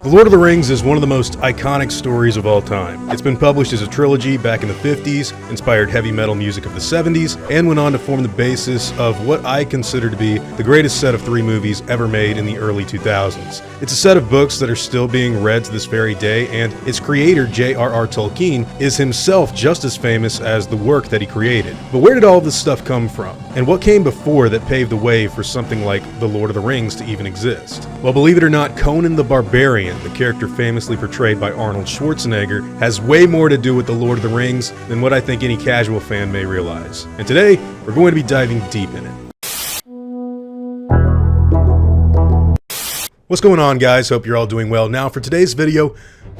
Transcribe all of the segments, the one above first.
The Lord of the Rings is one of the most iconic stories of all time. It's been published as a trilogy back in the 50s, inspired heavy metal music of the 70s, and went on to form the basis of what I consider to be the greatest set of 3 movies ever made in the early 2000s. It's a set of books that are still being read to this very day, and its creator, J.R.R. Tolkien, is himself just as famous as the work that he created. But where did all this stuff come from? And what came before that paved the way for something like The Lord of the Rings to even exist? Well, believe it or not, Conan the Barbarian, the character famously portrayed by Arnold Schwarzenegger, has way more to do with The Lord of the Rings than what I think any casual fan may realize. And today, we're going to be diving deep in it. What's going on, guys? Hope you're all doing well. Now, for today's video,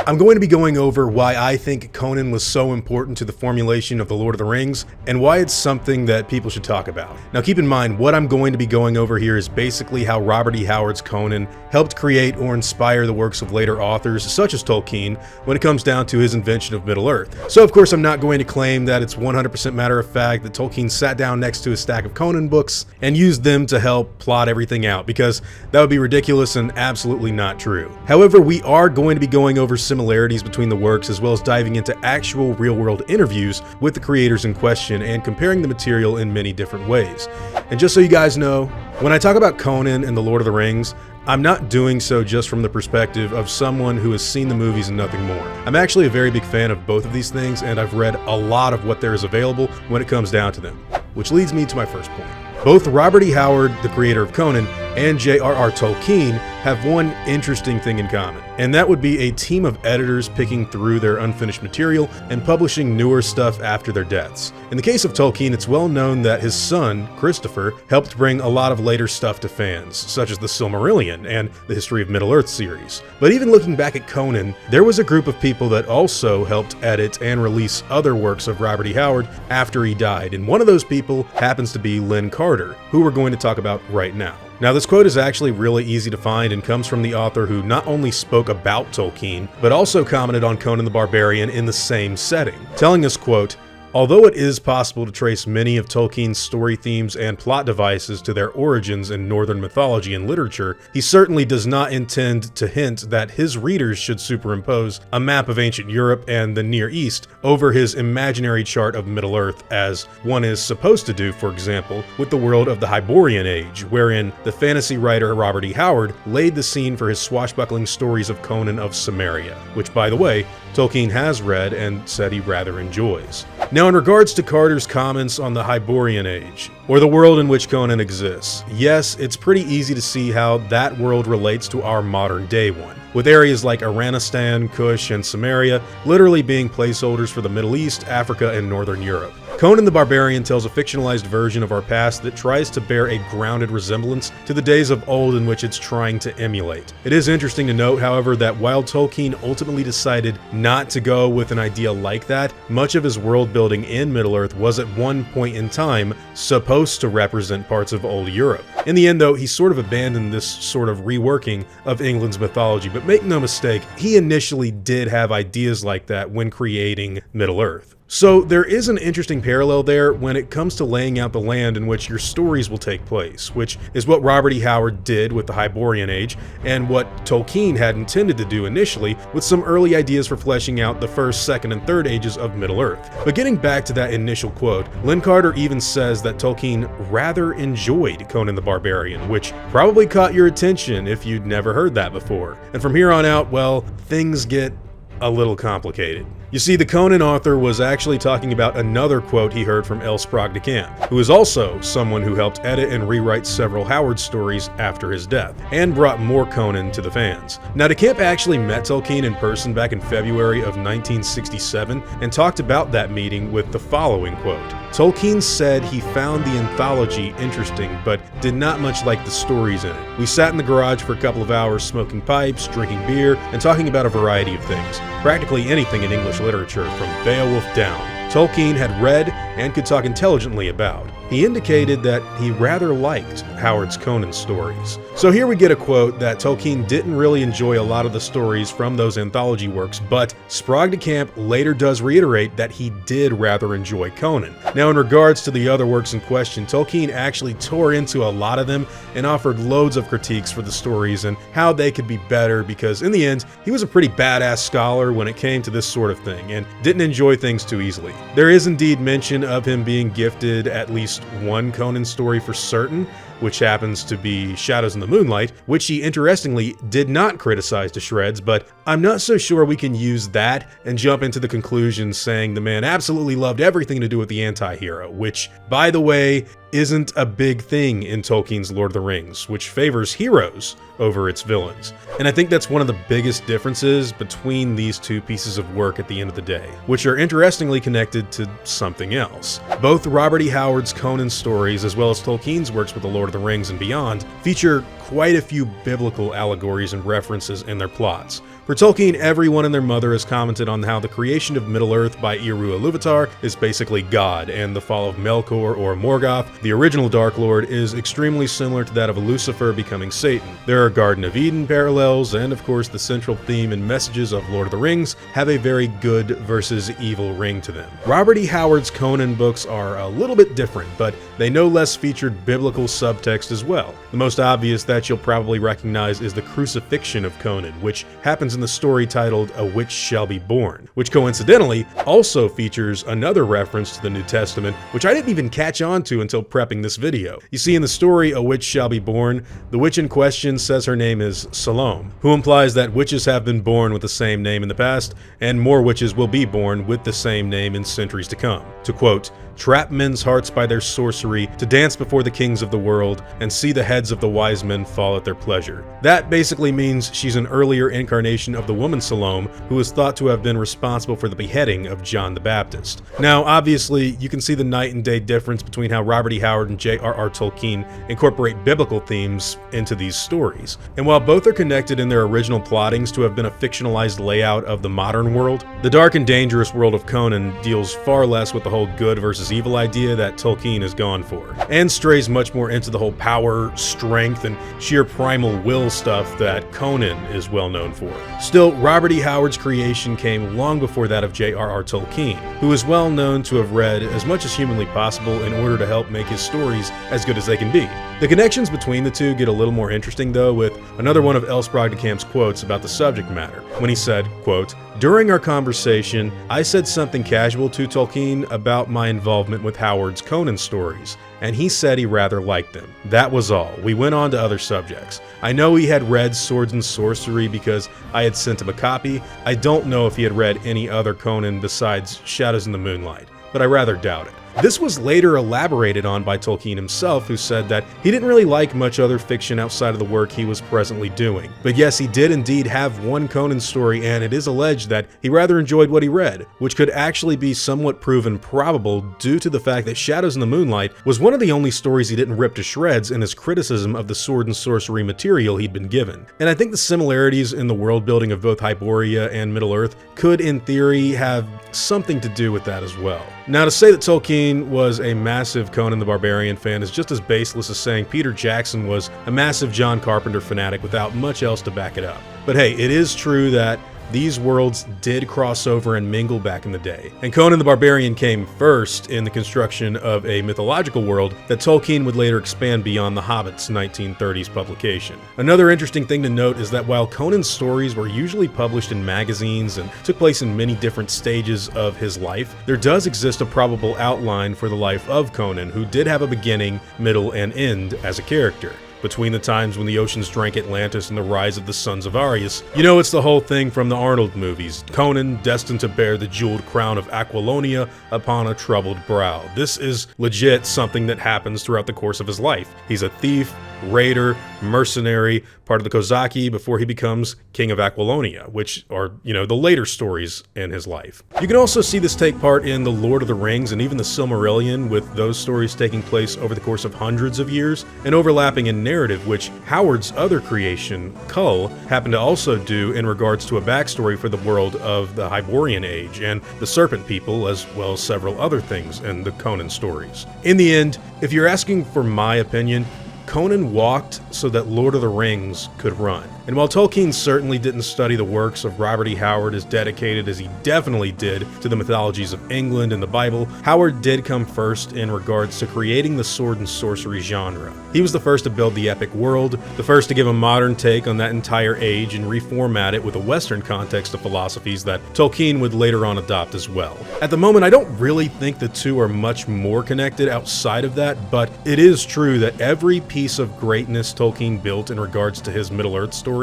I'm going to be going over why I think Conan was so important to the formulation of The Lord of the Rings, and why it's something that people should talk about. Now, keep in mind, what I'm going to be going over here is basically how Robert E. Howard's Conan helped create or inspire the works of later authors, such as Tolkien, when it comes down to his invention of Middle-earth. So, of course, I'm not going to claim that it's 100% matter of fact that Tolkien sat down next to a stack of Conan books and used them to help plot everything out, because that would be ridiculous and absolutely not true. However, we are going to be going over similarities between the works, as well as diving into actual real-world interviews with the creators in question and comparing the material in many different ways. And just so you guys know, when I talk about Conan and The Lord of the Rings, I'm not doing so just from the perspective of someone who has seen the movies and nothing more. I'm actually a very big fan of both of these things, and I've read a lot of what there is available when it comes down to them. Which leads me to my first point. Both Robert E. Howard, the creator of Conan, and J.R.R. Tolkien have one interesting thing in common, and that would be a team of editors picking through their unfinished material and publishing newer stuff after their deaths. In the case of Tolkien, it's well known that his son, Christopher, helped bring a lot of later stuff to fans, such as the Silmarillion and the History of Middle-earth series. But even looking back at Conan, there was a group of people that also helped edit and release other works of Robert E. Howard after he died, and one of those people happens to be Lin Carter, who we're going to talk about right now. Now, this quote is actually really easy to find and comes from the author who not only spoke about Tolkien, but also commented on Conan the Barbarian in the same setting, telling us, quote, "Although it is possible to trace many of Tolkien's story themes and plot devices to their origins in Northern mythology and literature, he certainly does not intend to hint that his readers should superimpose a map of ancient Europe and the Near East over his imaginary chart of Middle-earth, as one is supposed to do, for example, with the world of the Hyborian Age, wherein the fantasy writer Robert E. Howard laid the scene for his swashbuckling stories of Conan of Samaria, which, by the way, Tolkien has read and said he rather enjoys." Now, in regards to Carter's comments on the Hyborian Age, or the world in which Conan exists, yes, it's pretty easy to see how that world relates to our modern day one, with areas like Iranistan, Kush, and Samaria literally being placeholders for the Middle East, Africa, and Northern Europe. Conan the Barbarian tells a fictionalized version of our past that tries to bear a grounded resemblance to the days of old in which it's trying to emulate. It is interesting to note, however, that while Tolkien ultimately decided not to go with an idea like that, much of his world building in Middle-earth was at one point in time supposed to represent parts of old Europe. In the end, though, he sort of abandoned this sort of reworking of England's mythology, but make no mistake, he initially did have ideas like that when creating Middle-earth. So there is an interesting parallel there when it comes to laying out the land in which your stories will take place, which is what Robert E. Howard did with the Hyborian Age, and what Tolkien had intended to do initially with some early ideas for fleshing out the first, second, and third ages of Middle-earth. But getting back to that initial quote, Lin Carter even says that Tolkien rather enjoyed Conan the Barbarian, which probably caught your attention if you'd never heard that before. And from here on out, well, things get a little complicated. You see, the Conan author was actually talking about another quote he heard from L. Sprague de Camp, who is also someone who helped edit and rewrite several Howard stories after his death, and brought more Conan to the fans. Now, de Camp actually met Tolkien in person back in February of 1967, and talked about that meeting with the following quote. "Tolkien said he found the anthology interesting, but did not much like the stories in it. We sat in the garage for a couple of hours smoking pipes, drinking beer, and talking about a variety of things. Practically anything in English literature, from Beowulf down. Tolkien had read and could talk intelligently about. He indicated that he rather liked Howard's Conan stories. So here we get a quote that Tolkien didn't really enjoy a lot of the stories from those anthology works, but Sprague de Camp later does reiterate that he did rather enjoy Conan. Now, in regards to the other works in question, Tolkien actually tore into a lot of them and offered loads of critiques for the stories and how they could be better, because in the end, he was a pretty badass scholar when it came to this sort of thing and didn't enjoy things too easily. There is indeed mention of him being gifted at least one Conan story for certain, which happens to be Shadows in the Moonlight, which he interestingly did not criticize to shreds, but I'm not so sure we can use that and jump into the conclusion saying the man absolutely loved everything to do with the anti-hero, which, by the way, isn't a big thing in Tolkien's Lord of the Rings, which favors heroes over its villains. And I think that's one of the biggest differences between these two pieces of work at the end of the day, which are interestingly connected to something else. Both Robert E. Howard's Conan stories, as well as Tolkien's works with the Lord of the Rings and beyond, feature quite a few biblical allegories and references in their plots. For Tolkien, everyone and their mother has commented on how the creation of Middle-earth by Eru Ilúvatar is basically God, and the fall of Melkor or Morgoth, the original Dark Lord, is extremely similar to that of Lucifer becoming Satan. There are Garden of Eden parallels, and of course the central theme and messages of Lord of the Rings have a very good versus evil ring to them. Robert E. Howard's Conan books are a little bit different, but they no less featured biblical subtext as well. The most obvious that you'll probably recognize is the crucifixion of Conan, which happens in the story titled A Witch Shall Be Born, which coincidentally also features another reference to the New Testament, which I didn't even catch on to until prepping this video. You see, in the story A Witch Shall Be Born, the witch in question says her name is Salome, who implies that witches have been born with the same name in the past, and more witches will be born with the same name in centuries to come. To quote, "Trap men's hearts by their sorcery, to dance before the kings of the world, and see the heads of the wise men fall at their pleasure." That basically means she's an earlier incarnation of the woman Salome, who is thought to have been responsible for the beheading of John the Baptist. Now, obviously, you can see the night and day difference between how Robert E. Howard and J.R.R. Tolkien incorporate biblical themes into these stories. And while both are connected in their original plottings to have been a fictionalized layout of the modern world, the dark and dangerous world of Conan deals far less with the whole good versus evil idea that Tolkien has gone for, and strays much more into the whole power, strength, and sheer primal will stuff that Conan is well known for. Still, Robert E. Howard's creation came long before that of J.R.R. Tolkien, who is well known to have read as much as humanly possible in order to help make his stories as good as they can be. The connections between the two get a little more interesting though, with another one of L. Sprague de Camp's quotes about the subject matter, when he said, quote, "During our conversation, I said something casual to Tolkien about my involvement with Howard's Conan stories, and he said he rather liked them. That was all. We went on to other subjects. I know he had read Swords and Sorcery because I had sent him a copy. I don't know if he had read any other Conan besides Shadows in the Moonlight, but I rather doubt it." This was later elaborated on by Tolkien himself, who said that he didn't really like much other fiction outside of the work he was presently doing. But yes, he did indeed have one Conan story, and it is alleged that he rather enjoyed what he read, which could actually be somewhat proven probable due to the fact that Shadows in the Moonlight was one of the only stories he didn't rip to shreds in his criticism of the sword and sorcery material he'd been given. And I think the similarities in the world building of both Hyboria and Middle-earth could, in theory, have something to do with that as well. Now, to say that Tolkien was a massive Conan the Barbarian fan is just as baseless as saying Peter Jackson was a massive John Carpenter fanatic without much else to back it up. But hey, it is true that these worlds did cross over and mingle back in the day, and Conan the Barbarian came first in the construction of a mythological world that Tolkien would later expand beyond The Hobbit's 1930s publication. Another interesting thing to note is that while Conan's stories were usually published in magazines and took place in many different stages of his life, there does exist a probable outline for the life of Conan, who did have a beginning, middle, and end as a character. Between the times when the oceans drank Atlantis and the rise of the sons of Arius. You know, it's the whole thing from the Arnold movies. Conan, destined to bear the jeweled crown of Aquilonia upon a troubled brow. This is legit something that happens throughout the course of his life. He's a thief, raider, mercenary, part of the Kozaki before he becomes king of Aquilonia, which are, the later stories in his life. You can also see this take part in The Lord of the Rings and even the Silmarillion, with those stories taking place over the course of hundreds of years and overlapping in narrative narrative, which Howard's other creation, Kull, happened to also do in regards to a backstory for the world of the Hyborian Age and the Serpent People, as well as several other things in the Conan stories. In the end, if you're asking for my opinion, Conan walked so that Lord of the Rings could run. And while Tolkien certainly didn't study the works of Robert E. Howard as dedicated as he definitely did to the mythologies of England and the Bible, Howard did come first in regards to creating the sword and sorcery genre. He was the first to build the epic world, the first to give a modern take on that entire age and reformat it with a Western context of philosophies that Tolkien would later on adopt as well. At the moment, I don't really think the two are much more connected outside of that, but it is true that every piece of greatness Tolkien built in regards to his Middle-earth stories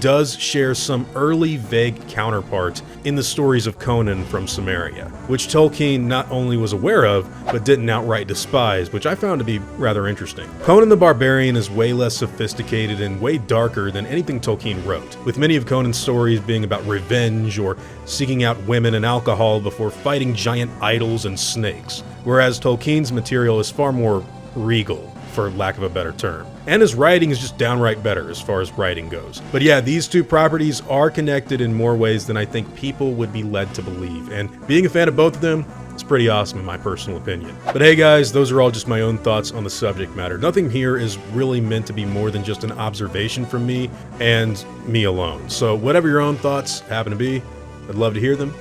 does share some early vague counterpart in the stories of Conan from Cimmeria, which Tolkien not only was aware of, but didn't outright despise, which I found to be rather interesting. Conan the Barbarian is way less sophisticated and way darker than anything Tolkien wrote, with many of Conan's stories being about revenge or seeking out women and alcohol before fighting giant idols and snakes, whereas Tolkien's material is far more regal, for lack of a better term. And his writing is just downright better as far as writing goes. But yeah, these two properties are connected in more ways than I think people would be led to believe. And being a fan of both of them, it's pretty awesome in my personal opinion. But hey guys, those are all just my own thoughts on the subject matter. Nothing here is really meant to be more than just an observation from me and me alone. So whatever your own thoughts happen to be, I'd love to hear them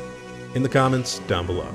in the comments down below.